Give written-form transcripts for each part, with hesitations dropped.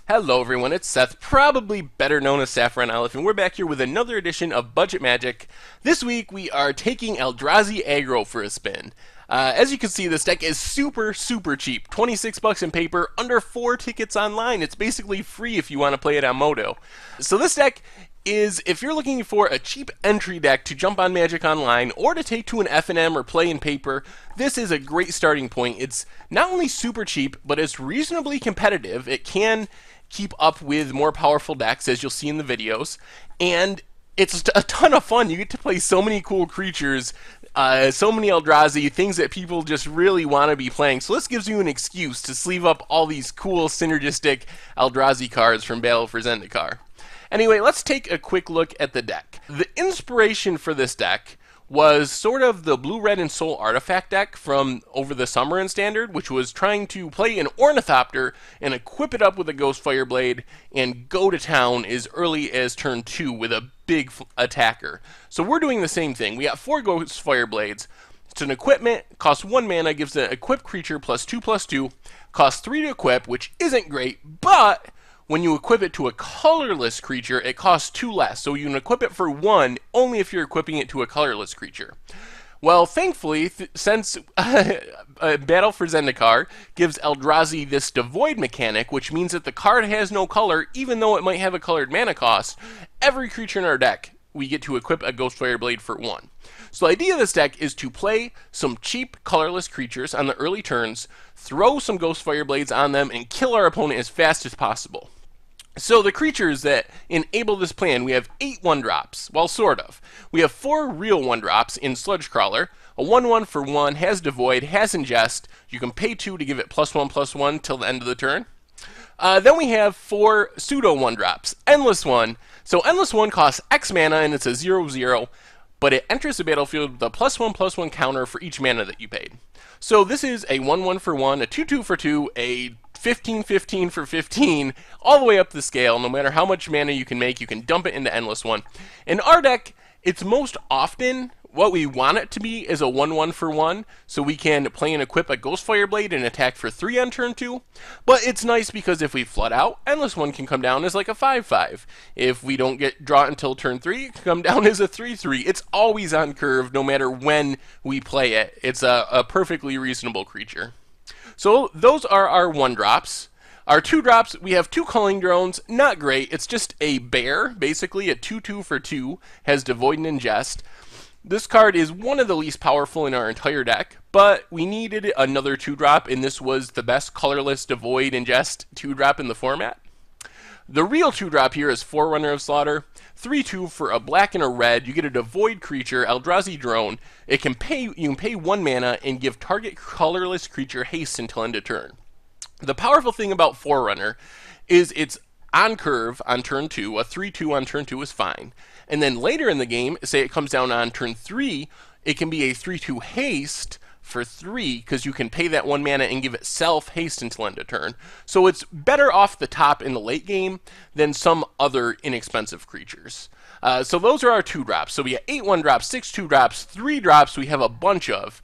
Hello everyone, it's Seth, probably better known as Saffron, and we're back here with another edition of Budget Magic. This week we are taking Eldrazi Aggro for a spin. As you can see, this deck is super cheap. 26 bucks in paper, under 4 tickets online. It's basically free if you want to play it on Moto. So this deck is, if you're looking for a cheap entry deck to jump on Magic Online or to take to an F&M or play in paper, this is a great starting point. It's not only super cheap, but it's reasonably competitive. It can keep up with more powerful decks, as you'll see in the videos, and it's a ton of fun. You get to play so many cool creatures, so many Eldrazi, things that people just really want to be playing. So this gives you an excuse to sleeve up all these cool synergistic Eldrazi cards from Battle for Zendikar. Anyway, let's take a quick look at the deck. The inspiration for this deck was sort of the Blue, Red, and Soul Artifact deck from over the summer in Standard, which was trying to play an Ornithopter and equip it up with a Ghost Fireblade and go to town as early as turn 2 with a big attacker. So we're doing the same thing. We got 4 Ghost Fireblades. It's an equipment, costs 1 mana, gives an equipped creature +2/+2, costs 3 to equip, which isn't great, but when you equip it to a colorless creature, it costs 2 less. So you can equip it for 1 only if you're equipping it to a colorless creature. Well, thankfully, since Battle for Zendikar gives Eldrazi this Devoid mechanic, which means that the card has no color, even though it might have a colored mana cost, every creature in our deck, we get to equip a Ghost Fireblade for 1. So the idea of this deck is to play some cheap colorless creatures on the early turns, throw some Ghost Fireblades on them, and kill our opponent as fast as possible. So the creatures that enable this plan, we have 8 1-drops. Well, sort of. We have 4 real 1-drops in Sludge Crawler. A 1/1 for 1, has Devoid, has Ingest. You can pay 2 to give it +1/+1 till the end of the turn. Then we have 4 pseudo 1-drops. Endless One. So Endless One costs X mana and it's a 0/0, but it enters the battlefield with a +1/+1 counter for each mana that you paid. So this is a 1/1 for 1, a 2/2 for 2, a 15/15 for 15, all the way up the scale. No matter how much mana you can make, you can dump it into Endless One. In our deck, it's most often what we want it to be is a 1/1 for 1, so we can play and equip a Ghost Fireblade and attack for 3 on turn 2. But it's nice because if we flood out, Endless One can come down as like a 5/5. If we don't get draw it until turn 3, it can come down as a 3/3. It's always on curve no matter when we play it. It's a perfectly reasonable creature. So those are our 1-drops. Our 2-drops, we have 2 Culling Drones. Not great. It's just a bear, basically a 2/2 for 2, has Devoid and Ingest. This card is one of the least powerful in our entire deck, but we needed another 2-drop, and this was the best colorless Devoid Ingest 2-drop in the format. The real 2-drop here is Forerunner of Slaughter. 3/2 for a black and a red. You get a Devoid creature, Eldrazi Drone. You can pay 1 mana and give target colorless creature haste until end of turn. The powerful thing about Forerunner is it's on curve on turn 2. A 3/2 on turn 2 is fine. And then later in the game, say it comes down on turn 3, it can be a 3/2 haste for 3, because you can pay that 1 mana and give itself haste until end of turn. So it's better off the top in the late game than some other inexpensive creatures. So those are our 2-drops. So we have 8 1-drops, 6 2-drops, 3-drops we have a bunch of.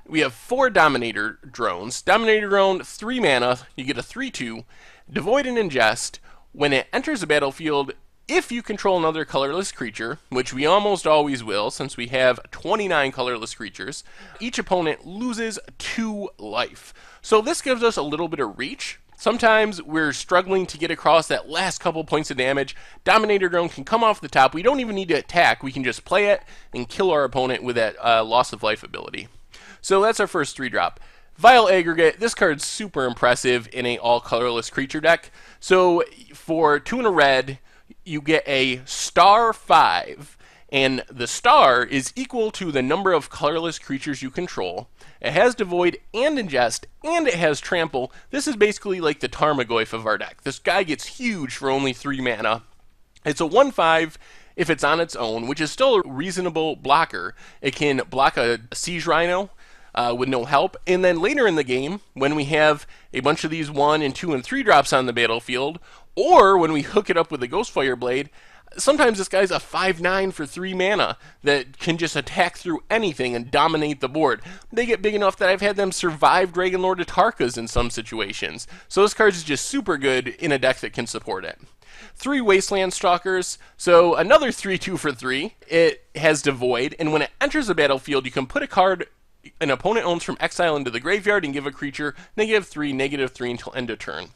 We have 4 Dominator Drones. Dominator Drone, 3 mana, you get a 3/2, Devoid and Ingest. When it enters the battlefield, if you control another colorless creature, which we almost always will since we have 29 colorless creatures, each opponent loses 2 life. So this gives us a little bit of reach. Sometimes we're struggling to get across that last couple points of damage. Dominator Drone can come off the top. We don't even need to attack. We can just play it and kill our opponent with that loss of life ability. So that's our first 3-drop. Vile Aggregate, this card's super impressive in a all-colorless creature deck. So for 2 and a red, you get a star 5, and the star is equal to the number of colorless creatures you control. It has Devoid and Ingest, and it has Trample. This is basically like the Tarmogoyf of our deck. This guy gets huge for only 3 mana. It's a 1/5 if it's on its own, which is still a reasonable blocker. It can block a Siege Rhino with no help. And then later in the game, when we have a bunch of these 1 and 2 and 3 drops on the battlefield, or when we hook it up with a Ghost Fireblade, sometimes this guy's a 5/9 for 3 mana that can just attack through anything and dominate the board. They get big enough that I've had them survive Dragonlord Atarkas in some situations. So this card is just super good in a deck that can support it. 3 Wasteland Stalkers, so another 3/2 for 3. It has Devoid, and when it enters the battlefield, you can put a card an opponent owns from exile into the graveyard and give a creature -3/-3 until end of turn.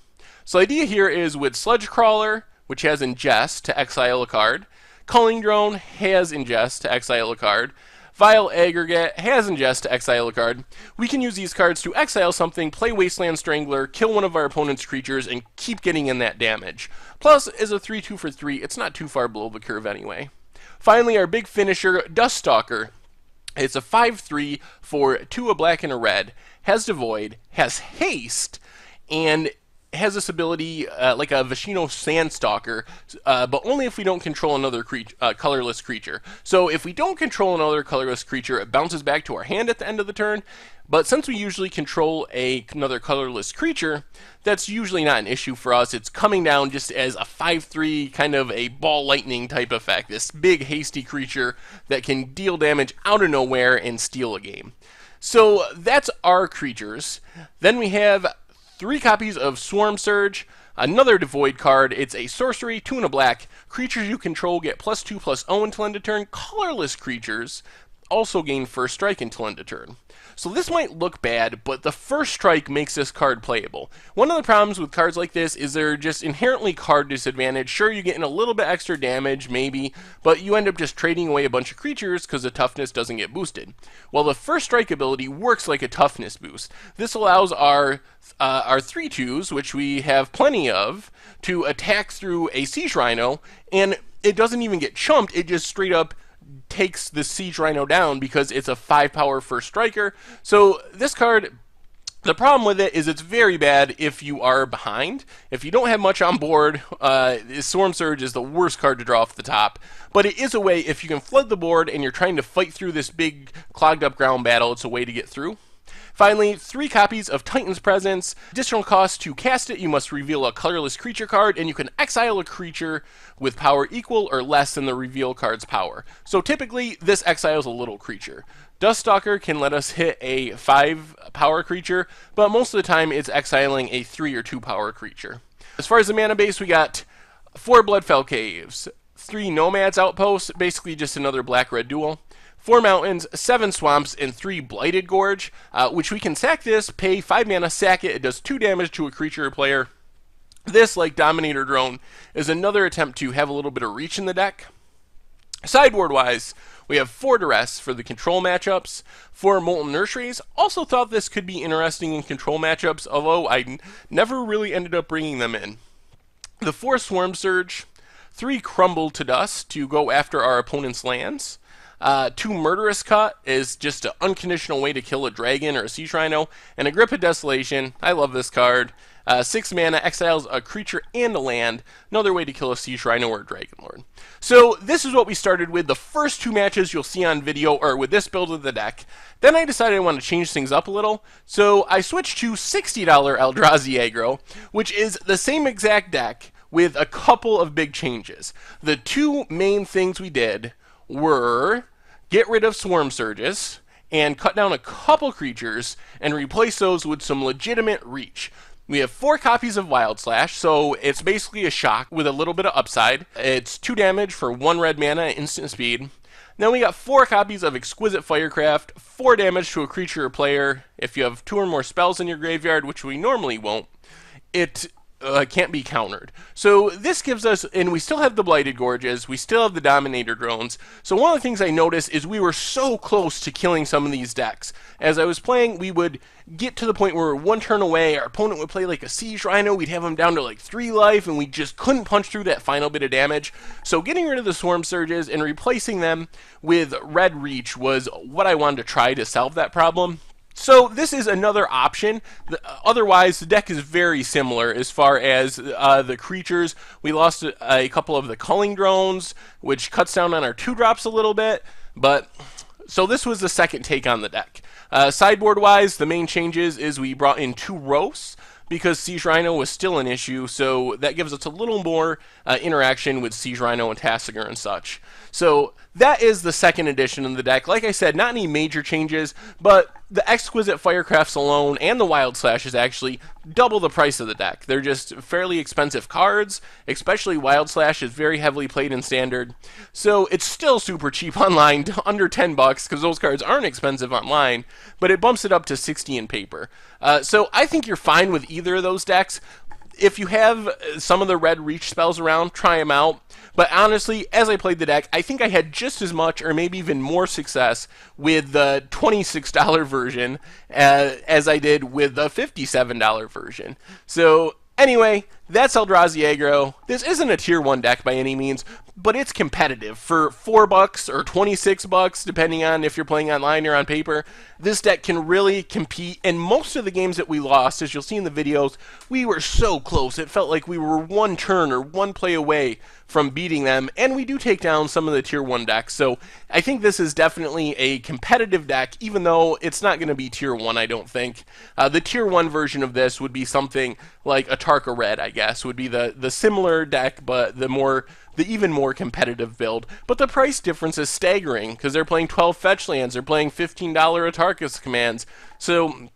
So the idea here is with Sludge Crawler, which has Ingest to exile a card, Culling Drone has Ingest to exile a card, Vile Aggregate has Ingest to exile a card. We can use these cards to exile something, play Wasteland Strangler, kill one of our opponent's creatures, and keep getting in that damage. Plus, as a 3/2 for 3, it's not too far below the curve anyway. Finally, our big finisher, Duststalker. It's a 5/3 for 2, a black and a red, has Devoid, has Haste, and has this ability like a Vashino Sandstalker, but only if we don't control another colorless creature. So if we don't control another colorless creature, it bounces back to our hand at the end of the turn. But since we usually control another colorless creature, that's usually not an issue for us. It's coming down just as a 5/3, kind of a ball lightning type effect. This big hasty creature that can deal damage out of nowhere and steal a game. So that's our creatures. Then we have 3 copies of Swarm Surge, another Devoid card. It's a sorcery, 2 and a black. Creatures you control get +2/+0 until end of turn. Colorless creatures also gain first strike until end of turn. So this might look bad, but the first strike makes this card playable. One of the problems with cards like this is they're just inherently card disadvantaged. Sure, you're getting a little bit extra damage, maybe, but you end up just trading away a bunch of creatures because the toughness doesn't get boosted. Well, the first strike ability works like a toughness boost. This allows our 3/2s, which we have plenty of, to attack through a Siege Rhino, and it doesn't even get chumped, it just straight up takes the Siege Rhino down because it's a 5-power first striker. So this card, the problem with it is it's very bad if you are behind. If you don't have much on board, Swarm Surge is the worst card to draw off the top. But it is a way, if you can flood the board and you're trying to fight through this big clogged up ground battle, it's a way to get through. Finally, 3 copies of Titan's Presence. Additional cost to cast it, you must reveal a colorless creature card, and you can exile a creature with power equal or less than the reveal card's power. So typically, this exiles a little creature. Duststalker can let us hit a 5-power creature, but most of the time it's exiling a 3 or 2-power creature. As far as the mana base, we got 4 Bloodfell Caves, 3 Nomads Outposts, basically just another black-red duel, 4 mountains, 7 swamps, and 3 Blighted Gorge, which we can sack this, pay 5 mana, sack it. It does 2 damage to a creature or player. This, like Dominator Drone, is another attempt to have a little bit of reach in the deck. Sideboard-wise, we have 4 Duress for the control matchups, 4 Molten Nurseries. Also thought this could be interesting in control matchups, although I never really ended up bringing them in. The 4 Swarm Surge, 3 Crumble to Dust to go after our opponent's lands. 2 Murderous Cut is just an unconditional way to kill a dragon or a Siege Rhino, and a Grip of Desolation. I love this card. 6 mana, exiles a creature and a land, another way to kill a Siege Rhino or a Dragonlord. So this is what we started with. The first 2 matches you'll see on video are with this build of the deck. Then I decided I wanted to change things up a little, so I switched to $60 Eldrazi Aggro, which is the same exact deck with a couple of big changes. The 2 main things we did were get rid of Swarm Surges and cut down a couple creatures and replace those with some legitimate reach. We have 4 copies of Wild Slash, so it's basically a shock with a little bit of upside. It's 2 damage for 1 red mana, instant speed. Then we got 4 copies of Exquisite Firecraft, 4 damage to a creature or player. If you have 2 or more spells in your graveyard, which we normally won't, it can't be countered. So this gives us, and we still have the Blighted Gorges, we still have the Dominator Drones. So one of the things I noticed is we were so close to killing some of these decks. As I was playing, we would get to the point where we're 1 turn away, our opponent would play like a Siege Rhino, we'd have him down to like 3 life, and we just couldn't punch through that final bit of damage. So getting rid of the Swarm Surges and replacing them with Red Reach was what I wanted to try to solve that problem. So this is another option. Otherwise, the deck is very similar as far as the creatures. We lost a couple of the Culling Drones, which cuts down on our 2-drops a little bit. But so this was the second take on the deck. Sideboard-wise, the main changes is we brought in 2 Roasts. because Siege Rhino was still an issue, so that gives us a little more interaction with Siege Rhino and Tasigur and such. So that is the second edition of the deck. Like I said, not any major changes, but the Exquisite Firecrafts alone and the Wild Slash is actually double the price of the deck. They're just fairly expensive cards, especially Wild Slash is very heavily played in Standard. So it's still super cheap online, under 10 bucks, because those cards aren't expensive online, but it bumps it up to 60 in paper. So I think you're fine with either of those decks. If you have some of the red reach spells around, try them out. But honestly, as I played the deck, I think I had just as much or maybe even more success with the $26 version as I did with the $57 version. So anyway, that's Eldrazi Aggro. This isn't a tier 1 deck by any means, but it's competitive. For $4 or $26, depending on if you're playing online or on paper, this deck can really compete. And most of the games that we lost, as you'll see in the videos, we were so close. It felt like we were one turn or one play away from beating them, and we do take down some of the tier 1 decks. So I think this is definitely a competitive deck, even though it's not going to be tier 1, I don't think. The tier 1 version of this would be something like a Tarka Red, I guess, would be the similar deck, but the even more competitive build. But the price difference is staggering, because they're playing 12 fetch lands, they're playing $15 Atarkas commands. So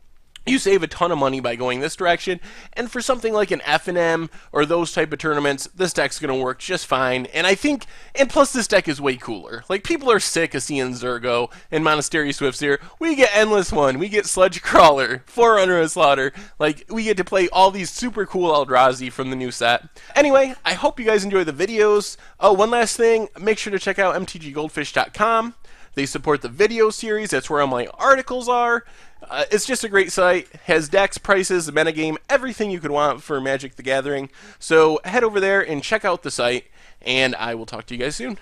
you save a ton of money by going this direction, and for something like an F&M or those type of tournaments, this deck's going to work just fine. And I think, and plus this deck is way cooler. Like, people are sick of seeing Zurgo and Monastery Swiftspear. We get Endless One, we get Sludge Crawler, Forerunner of Slaughter. Like, we get to play all these super cool Eldrazi from the new set. Anyway, I hope you guys enjoy the videos. Oh, one last thing, make sure to check out mtggoldfish.com. They support the video series, that's where all my articles are. It's just a great site, has decks, prices, the metagame, everything you could want for Magic the Gathering. So head over there and check out the site, and I will talk to you guys soon.